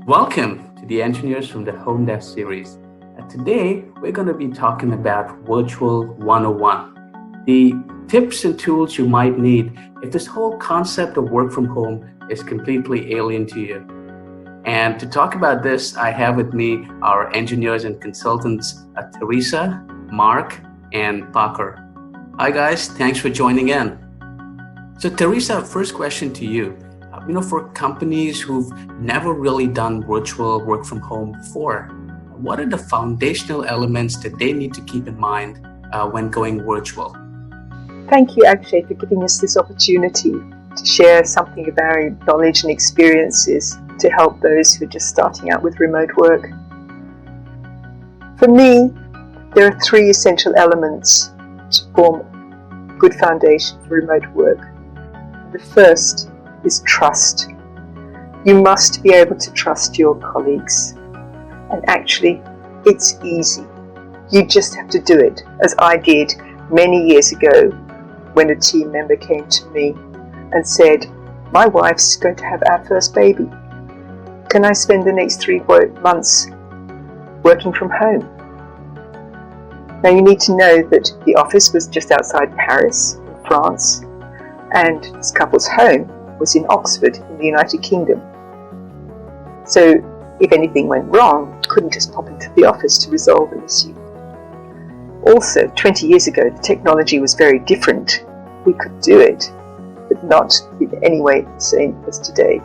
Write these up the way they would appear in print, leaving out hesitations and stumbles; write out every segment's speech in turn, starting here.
Welcome to the Engineers from the Home Dev series. Today, we're going to be talking about Virtual 101, the tips and tools you might need if this whole concept of work from home is completely alien to you. And to talk about this, I have with me our engineers and consultants, Teresa, Mark, and Parker. Hi guys, thanks for joining in. So Teresa, first question to you. For companies who've never really done virtual work from home before, what are the foundational elements that they need to keep in mind when going virtual? Thank you, Akshay, for giving us this opportunity to share something of our knowledge and experiences to help those who are just starting out with remote work. For me, there are three essential elements to form a good foundation for remote work. The first is trust. You must be able to trust your colleagues. And actually, it's easy. You just have to do it, as I did many years ago when a team member came to me and said, "My wife's going to have our first baby. Can I spend the next 3 months working from home?" Now you need to know that the office was just outside Paris, in France, and this couple's home was in Oxford in the United Kingdom. So if anything went wrong, you couldn't just pop into the office to resolve an issue. Also, 20 years ago, the technology was very different. We could do it, but not in any way the same as today.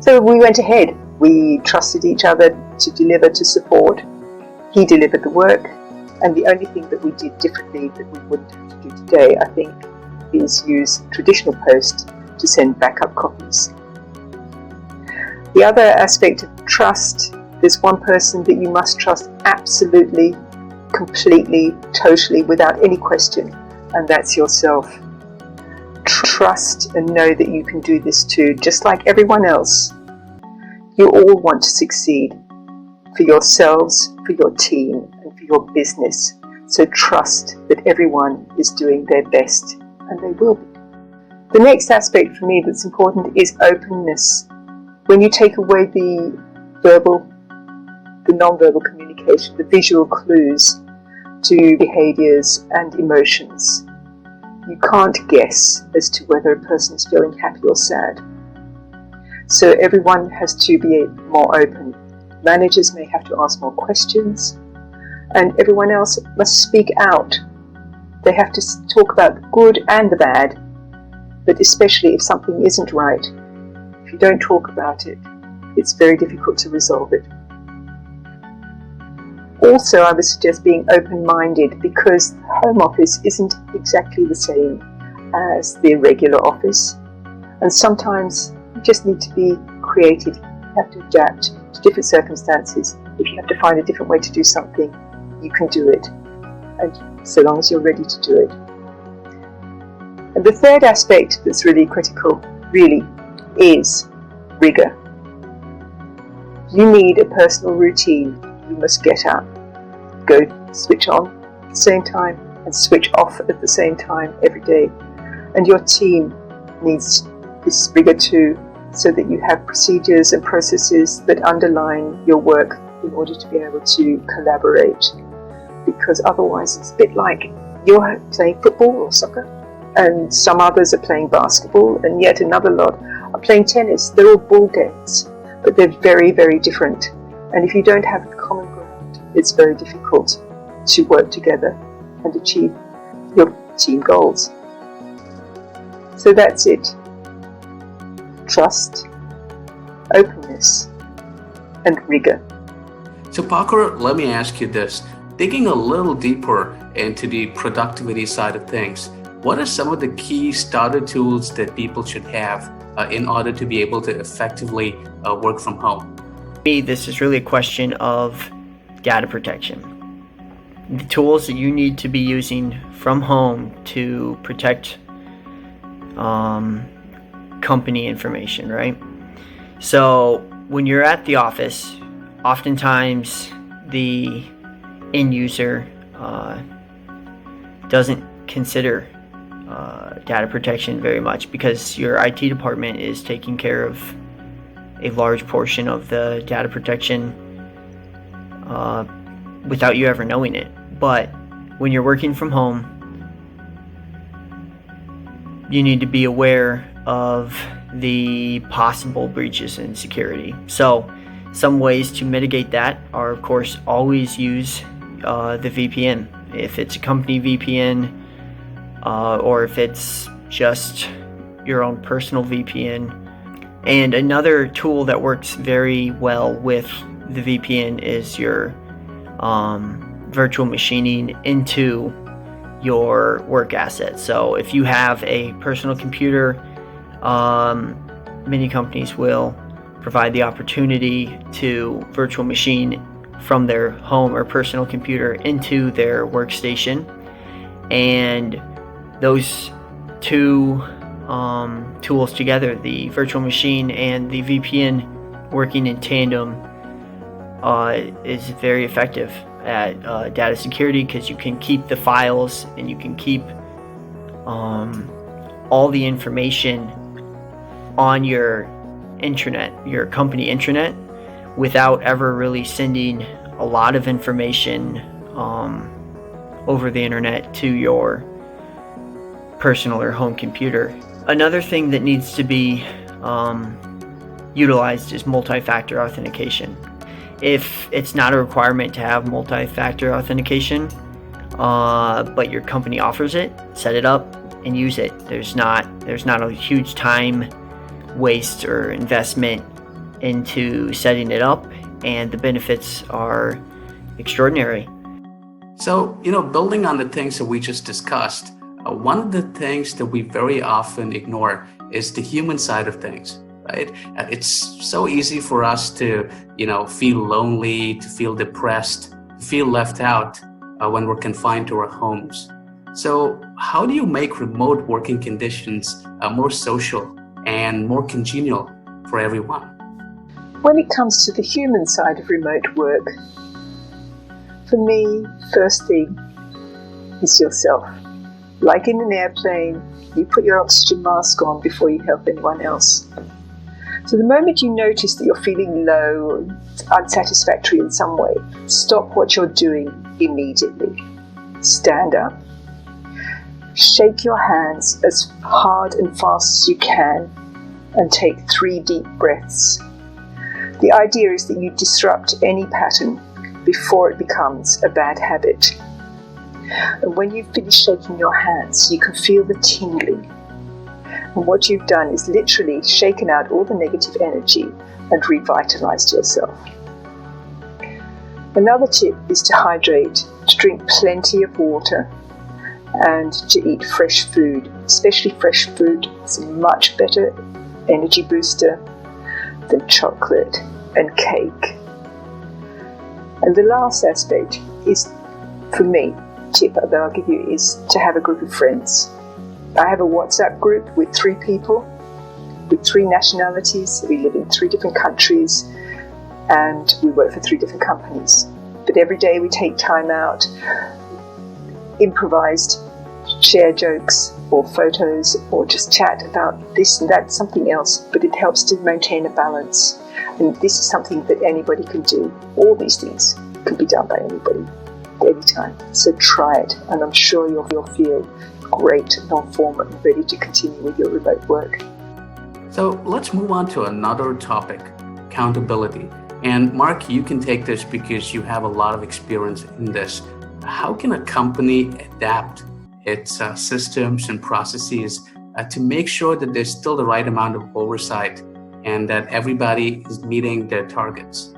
So we went ahead. We trusted each other to deliver, to support. He delivered the work, and the only thing that we did differently that we wouldn't have to do today, I think, is use traditional post to send backup copies. The other aspect of trust, there's one person that you must trust absolutely, completely, totally, without any question, and that's yourself. Trust and know that you can do this too, just like everyone else. You all want to succeed for yourselves, for your team, and for your business. So trust that everyone is doing their best, and they will be. The next aspect for me that's important is openness. When you take away the non-verbal communication, the visual clues to behaviours and emotions, you can't guess as to whether a person is feeling happy or sad. So everyone has to be more open. Managers may have to ask more questions, and everyone else must speak out. They have to talk about the good and the bad, but especially if something isn't right. If you don't talk about it, it's very difficult to resolve it. Also, I would suggest being open-minded, because the home office isn't exactly the same as the regular office. And sometimes you just need to be creative. You have to adapt to different circumstances. If you have to find a different way to do something, you can do it, and so long as you're ready to do it. And the third aspect that's really critical, really, is rigor. You need a personal routine. You must get up, go switch on at the same time, and switch off at the same time every day. And your team needs this rigor too, so that you have procedures and processes that underline your work in order to be able to collaborate. Because otherwise it's a bit like you're playing football or soccer, and some others are playing basketball, and yet another lot are playing tennis. They're all ball games, but they're very, very different. And if you don't have a common ground, it's very difficult to work together and achieve your team goals. So that's it. Trust, openness, and rigor. So Parker, let me ask you this. Digging a little deeper into the productivity side of things, what are some of the key starter tools that people should have in order to be able to effectively work from home? This is really a question of data protection. The tools that you need to be using from home to protect company information, right? So when you're at the office, oftentimes the end user doesn't consider data protection very much, because your IT department is taking care of a large portion of the data protection without you ever knowing it. But when you're working from home, you need to be aware of the possible breaches in security. So some ways to mitigate that are, of course, always use the VPN. If it's a company VPN, or if it's just your own personal VPN. And another tool that works very well with the VPN is your virtual machining into your work asset. So if you have a personal computer, many companies will provide the opportunity to virtual machine from their home or personal computer into their workstation. And those two tools together, the virtual machine and the VPN working in tandem, is very effective at data security, because you can keep the files and you can keep all the information on your intranet, your company intranet, without ever really sending a lot of information over the internet to your personal or home computer. Another thing that needs to be utilized is multi-factor authentication. If it's not a requirement to have multi-factor authentication, but your company offers it, set it up and use it. There's not a huge time waste or investment into setting it up, and the benefits are extraordinary. So, building on the things that we just discussed, one of the things that we very often ignore is the human side of things, right? It's so easy for us to, feel lonely, to feel depressed, to feel left out when we're confined to our homes. So how do you make remote working conditions more social and more congenial for everyone? When it comes to the human side of remote work, for me, first thing is yourself. Like in an airplane, you put your oxygen mask on before you help anyone else. So the moment you notice that you're feeling low or unsatisfactory in some way, stop what you're doing immediately. Stand up. Shake your hands as hard and fast as you can and take 3 deep breaths. The idea is that you disrupt any pattern before it becomes a bad habit. And when you've finished shaking your hands, you can feel the tingling. And what you've done is literally shaken out all the negative energy and revitalized yourself. Another tip is to hydrate, to drink plenty of water, and to eat fresh food. Especially fresh food is a much better energy booster than chocolate and cake. And the last aspect is, for me, tip that I'll give you is to have a group of friends. I have a WhatsApp group with 3 people, with 3 nationalities. We live in 3 different countries and we work for 3 different companies. But every day we take time out, improvised, share jokes or photos or just chat about this and that, something else, but it helps to maintain a balance. And this is something that anybody can do. All these things can be done by anybody, anytime. So try it, and I'm sure you'll feel great, non-formal, and ready to continue with your remote work. So let's move on to another topic, accountability. And Mark, you can take this because you have a lot of experience in this. How can a company adapt its systems and processes to make sure that there's still the right amount of oversight and that everybody is meeting their targets?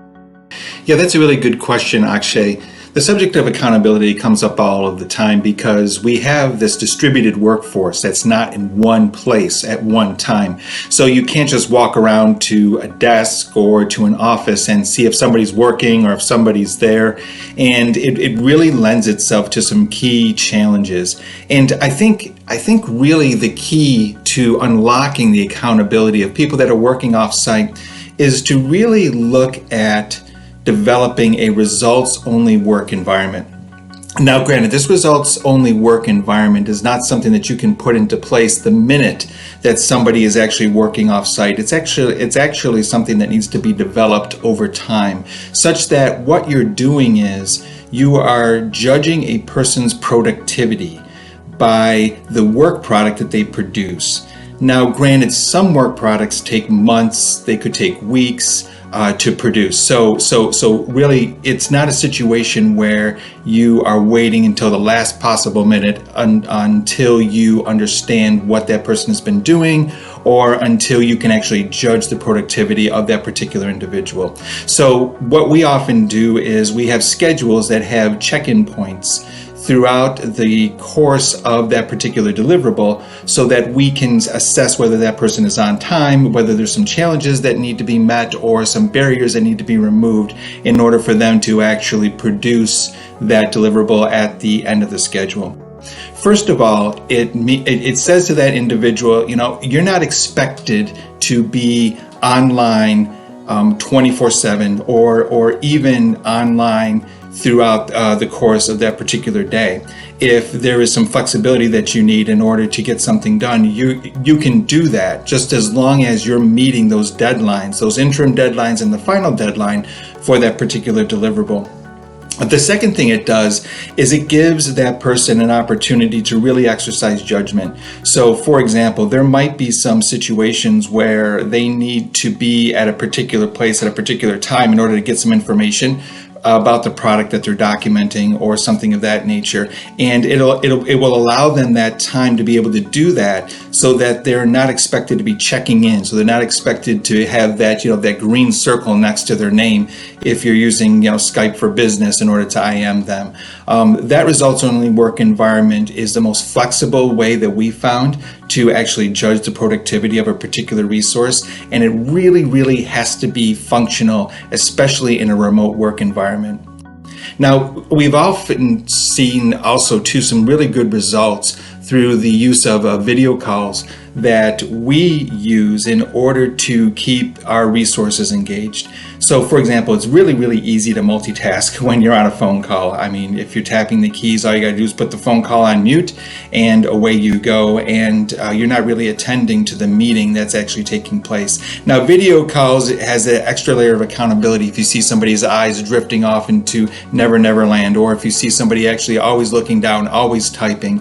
Yeah, that's a really good question, Akshay. The subject of accountability comes up all of the time because we have this distributed workforce that's not in one place at one time. So you can't just walk around to a desk or to an office and see if somebody's working or if somebody's there. And it really lends itself to some key challenges. And I think really the key to unlocking the accountability of people that are working off-site is to really look at developing a results-only work environment. Now, granted, this results-only work environment is not something that you can put into place the minute that somebody is actually working off-site. It's actually something that needs to be developed over time, such that what you're doing is you are judging a person's productivity by the work product that they produce. Now, granted, some work products take months, they could take weeks to produce. So really, it's not a situation where you are waiting until the last possible minute until you understand what that person has been doing, or until you can actually judge the productivity of that particular individual. So what we often do is we have schedules that have check-in points throughout the course of that particular deliverable, so that we can assess whether that person is on time, whether there's some challenges that need to be met or some barriers that need to be removed in order for them to actually produce that deliverable at the end of the schedule. First of all, it says to that individual, you're not expected to be online 24/7 or even online throughout the course of that particular day. If there is some flexibility that you need in order to get something done, you can do that, just as long as you're meeting those deadlines, those interim deadlines and the final deadline for that particular deliverable. The second thing it does is it gives that person an opportunity to really exercise judgment. So, for example, there might be some situations where they need to be at a particular place at a particular time in order to get some information about the product that they're documenting or something of that nature, and it will allow them that time to be able to do that, so that they're not expected to be checking in. So they're not expected to have that that green circle next to their name if you're using Skype for Business in order to IM them. That results-only work environment is the most flexible way that we found to actually judge the productivity of a particular resource, and it really has to be functional, especially in a remote work environment. Now, we've often seen also too some really good results through the use of video calls that we use in order to keep our resources engaged. So, for example, it's really easy to multitask when you're on a phone call. I mean, if you're tapping the keys, all you gotta do is put the phone call on mute and away you go, and you're not really attending to the meeting that's actually taking place. Now, video calls has an extra layer of accountability. If you see somebody's eyes drifting off into Never Never Land, or if you see somebody actually always looking down, always typing,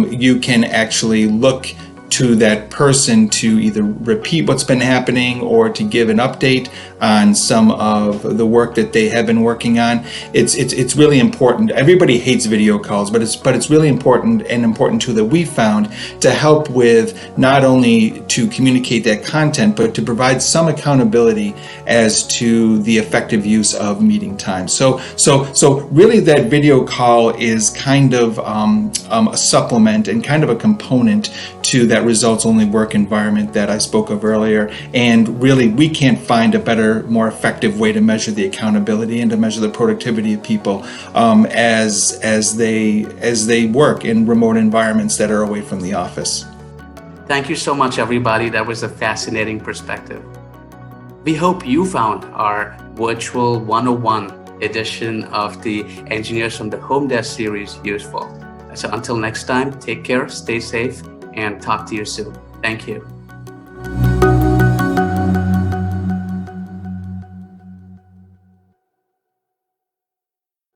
you can actually look to that person to either repeat what's been happening or to give an update on some of the work that they have been working on. It's really important. Everybody hates video calls, but it's really important too that we found to help with not only to communicate that content, but to provide some accountability as to the effective use of meeting time. So really that video call is kind of a supplement and kind of a component to that results-only work environment that I spoke of earlier. And really, we can't find a better, more effective way to measure the accountability and to measure the productivity of people as they work in remote environments that are away from the office. Thank you so much, everybody. That was a fascinating perspective. We hope you found our virtual 101 edition of the Engineers from the Home Desk series useful. So until next time, take care, stay safe, and talk to you soon. Thank you.